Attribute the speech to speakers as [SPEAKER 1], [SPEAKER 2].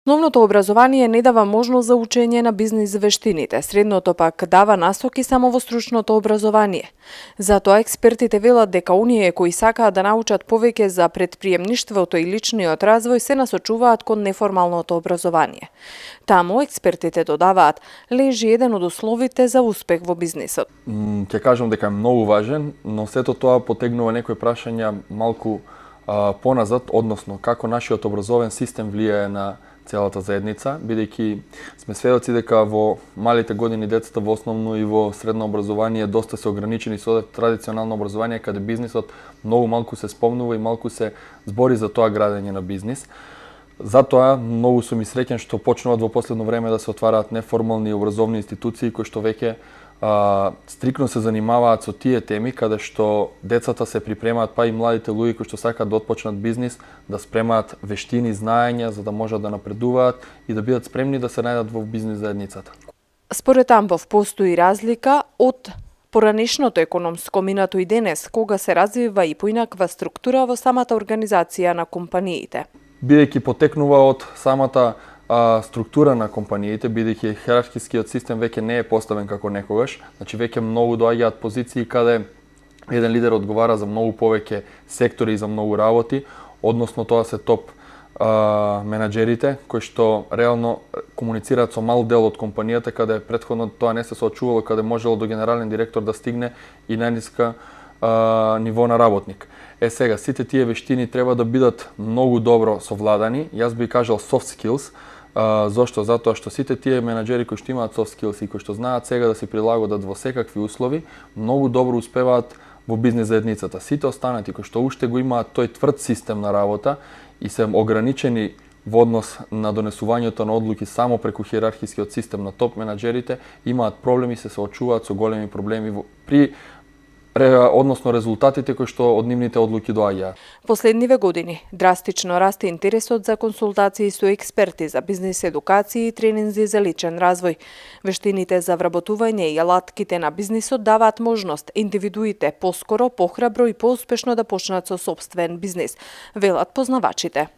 [SPEAKER 1] Основното образование не дава можност за учење на бизнис вештините, средното пак дава насоки само во стручното образование. Затоа експертите велат дека оние кои сакаат да научат повеќе за предприемништвото и личниот развој се насочуваат кон неформалното образование. Таму експертите додаваат лежи еден од условите за успех во бизнисот.
[SPEAKER 2] Ќе кажам дека е многу важен, но сето тоа потегнува некои прашања малку поназад, односно како нашиот образовен систем влијае на целата заедница, бидејќи сме сведоци дека во малите години децата во основно и во средно образование доста се ограничени со традиционално образование, каде бизнисот многу малку се спомнува и малку се збори за тоа градење на бизнис. Затоа многу сум и среќен што почнуваат во последно време да се отвараат неформални образовни институции кои што веќе стрикно се занимаваат со тие теми каде што децата се припремаат, па и младите луѓе кои што сакаат да отпочнат бизнис, да спремаат вештини, знаења за да можат да напредуваат и да бидат спремни да се најдат во бизнис заедницата.
[SPEAKER 1] Според Амбов постои разлика од поранешното економско минато и денес, кога се развива и поинаква структура во самата организација на компаниите.
[SPEAKER 2] Бидејќи потекнува од самата структура на компаниите, бидејќи хиерархискиот систем веќе не е поставен како некогаш, значи веќе многу доаѓаат позиции каде еден лидер одговара за многу повеќе сектори и за многу работи, односно тоа се топ менаџерите кои што реално комуницираат со мал дел од компанијата, каде претходно тоа не се соочувало, каде можело до генерален директор да стигне и најниска ниво на работник. Сега, сите тие вештини треба да бидат многу добро совладани. Јас би кажал soft skills. Зошто? Затоа што сите тие менаџери кои што имаат soft skills и кои што знаат сега да се прилагодат во секакви услови, многу добро успеваат во бизнис заедницата. Сите останати кои што уште го имаат тој тврд систем на работа и се ограничени во однос на донесувањето на одлуки само преку хиерархискиот систем на топ менаџерите, имаат проблеми, се соочуваат со големи проблеми при односно резултатите кои што од нивните одлуки доаѓаат.
[SPEAKER 1] Последниве години драстично расте интересот за консултации со експерти за бизнис едукација и тренинзи за личен развој. Вештините за вработување и алатките на бизнисот даваат можност индивидуите поскоро, похрабро и поуспешно да почнат со сопствен бизнис, велат познавачите.